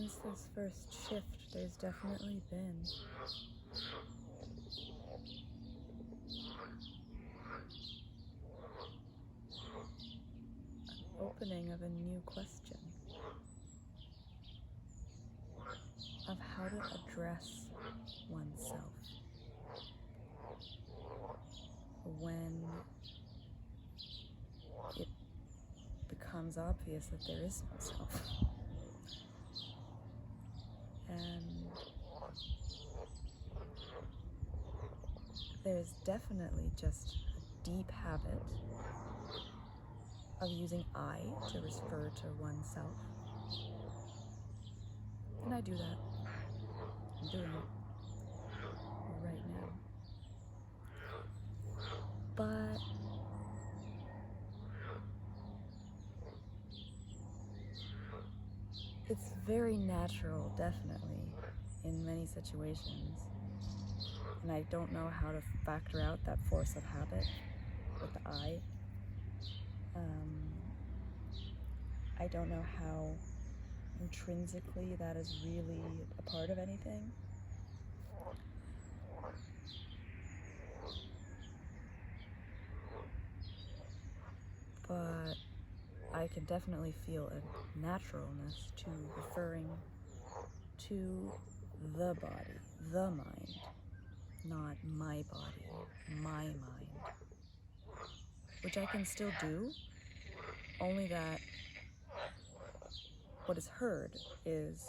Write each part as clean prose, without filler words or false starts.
Since this first shift, there's definitely been an opening of a new question of how to address oneself when it becomes obvious that there is no self. And there's definitely just a deep habit of using I to refer to oneself. And I do that. I'm doing it right now. But it's very natural, definitely, in many situations. And I don't know how to factor out that force of habit with the I. I don't know how intrinsically that is really a part of anything. But I can definitely feel a naturalness to referring to the body, the mind, not my body, my mind, which I can still do, only that what is heard is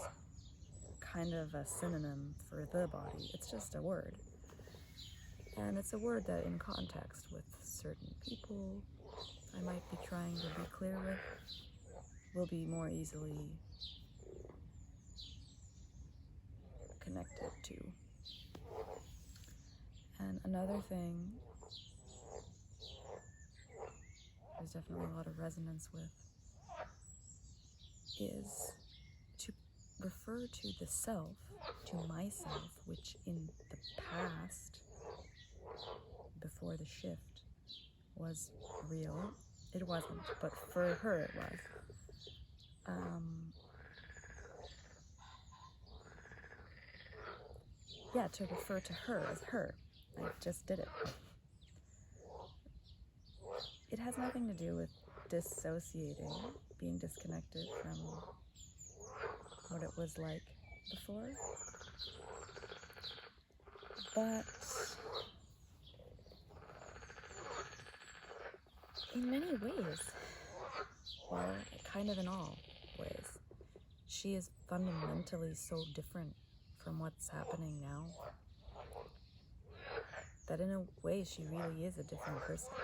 kind of a synonym for the body. It's just a word. And it's a word that in context with certain people I might be trying to be clear with will be more easily connected to. And another thing there's definitely a lot of resonance with is to refer to the self, to myself, which in the past, before the shift, was real. It wasn't, but for her it was. Yeah, to refer to her as her. I just did it. It has nothing to do with dissociating, being disconnected from what it was like before. But in many ways, well, kind of in all ways, she is fundamentally so different from what's happening now that in a way she really is a different person.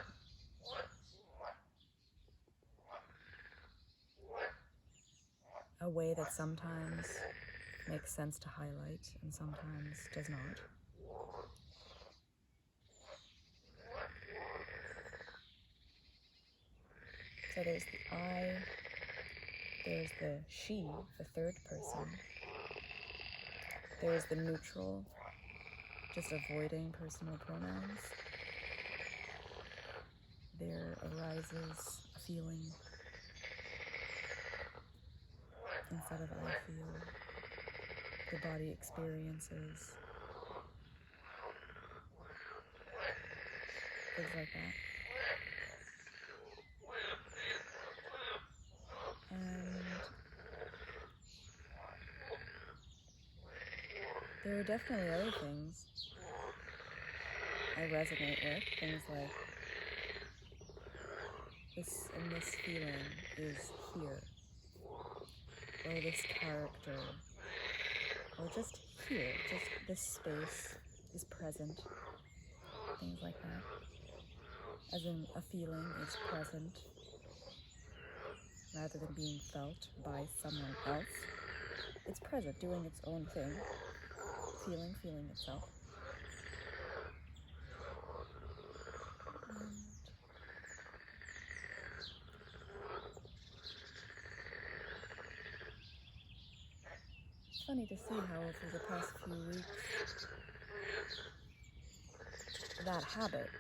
A way that sometimes makes sense to highlight and sometimes does not. So there's the I, there's the she, the third person. There's the neutral, just avoiding personal pronouns. There arises a feeling instead of I feel. The body experiences. Things like that. And there are definitely other things I resonate with. Things like this and this feeling is here. Or this character. Or just here. Just this space is present. Things like that. As in a feeling is present rather than being felt by someone else. It's present, doing its own thing. Feeling itself. It's funny to see how for the past few weeks that habit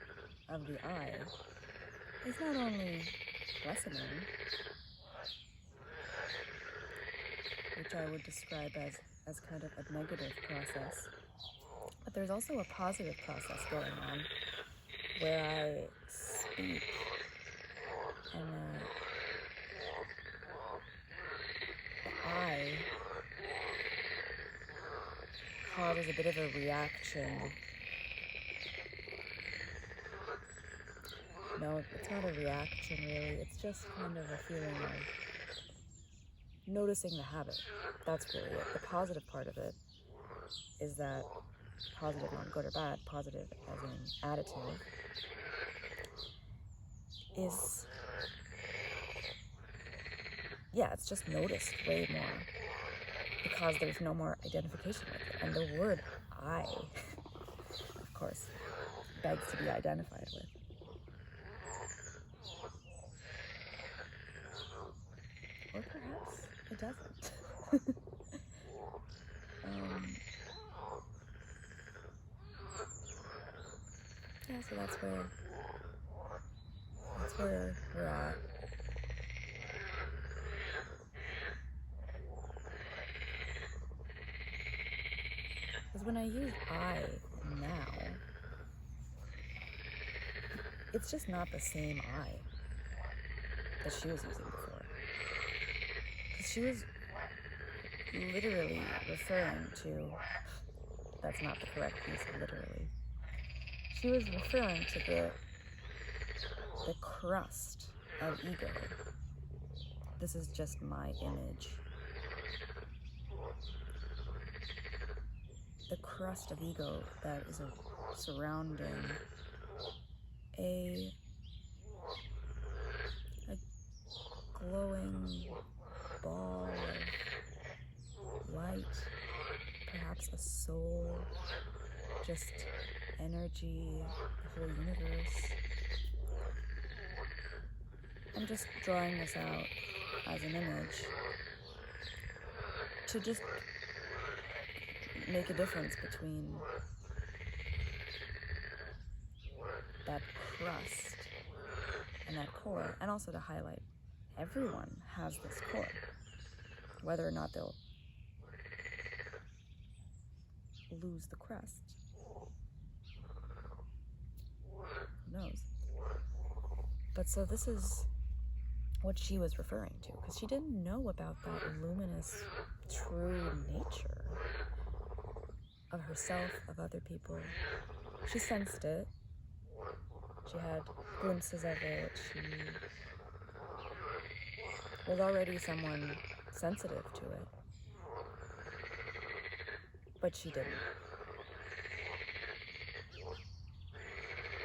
of the I is not only lessening, which which I would describe as kind of a negative process. But there's also a positive process going on where I speak and I causes a bit of a reaction. No, it's not a reaction really, it's just kind of a feeling of noticing the habit. That's really it. The positive part of it is that positive, not good or bad, positive as in attitude, is, yeah, it's just noticed way more because there's no more identification with it. And the word I, of course, begs to be identified with. Or perhaps it doesn't. Yeah, so that's where we're at. Because when I use I now, it's just not the same I that she was using before. Because she was literally referring to, that's not the correct piece of literally. She was referring to the crust of ego. This is just my image. The crust of ego that is surrounding a glowing ball of light, perhaps a soul, just energy, the whole universe. I'm just drawing this out as an image to just make a difference between that crust and that core, and also to highlight everyone has this core, whether or not they'll lose the crust. Who knows? But so this is what she was referring to, because she didn't know about that luminous, true nature of herself, of other people. She sensed it. She had glimpses of it. She was already someone sensitive to it. But she didn't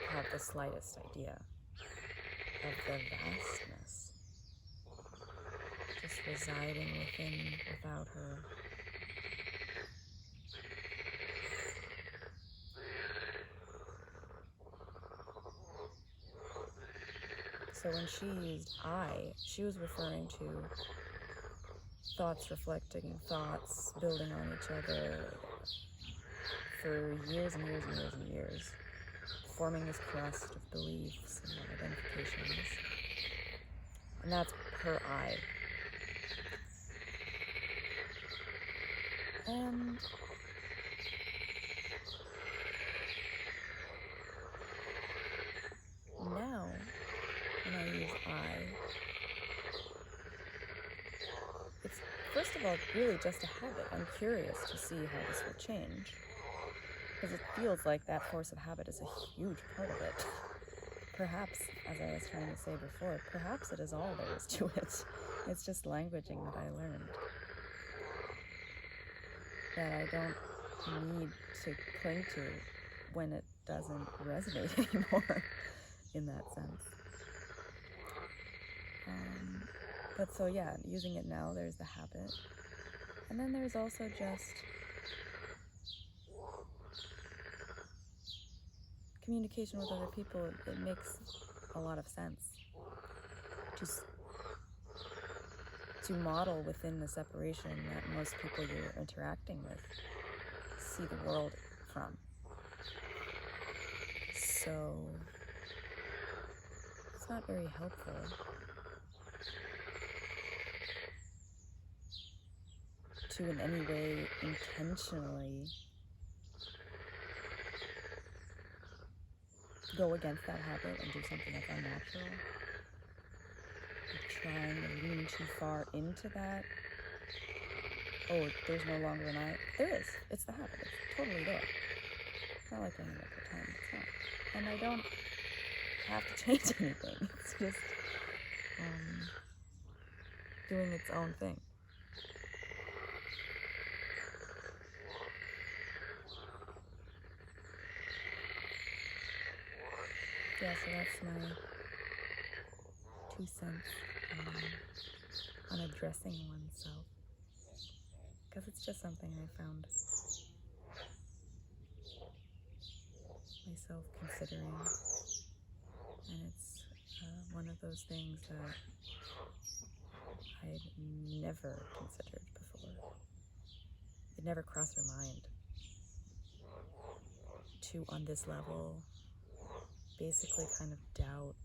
have the slightest idea of the vastness just residing without her. So when she used I, she was referring to thoughts reflecting thoughts, building on each other for years and years and years and years, forming this crust of beliefs and identifications. And that's her I. And now, when I use I, it's first of all really just a habit. I'm curious to see how this will change, because it feels like that force of habit is a huge part of it. Perhaps, as I was trying to say before, perhaps it is all there is to it. It's just languaging that I learned, that I don't need to cling to when it doesn't resonate anymore in that sense. But so yeah, using it now, there's the habit. And then there's also just communication with other people. It makes a lot of sense to model within the separation that most people you're interacting with see the world from. So it's not very helpful to in any way intentionally go against that habit and do something that's unnatural, like trying to lean too far into that. Oh, there's no longer an I. There is. It's the habit. It's totally there. It's not like I need to pretend. It's not. And I don't have to change anything. It's just doing its own thing. Yeah, so that's my 2 cents on addressing oneself. Because it's just something I found myself considering. And it's one of those things that I'd never considered before. It never crossed her mind to, on this level, basically kind of doubt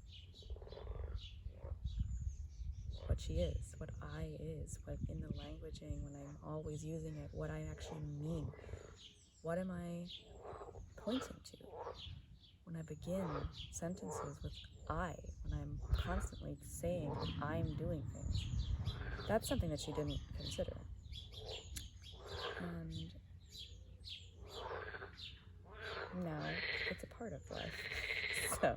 what she is, what I is, what in the languaging, when I'm always using it, what I actually mean. What am I pointing to when I begin sentences with I, when I'm constantly saying I'm doing things? That's something that she didn't consider. And now it's a part of life. So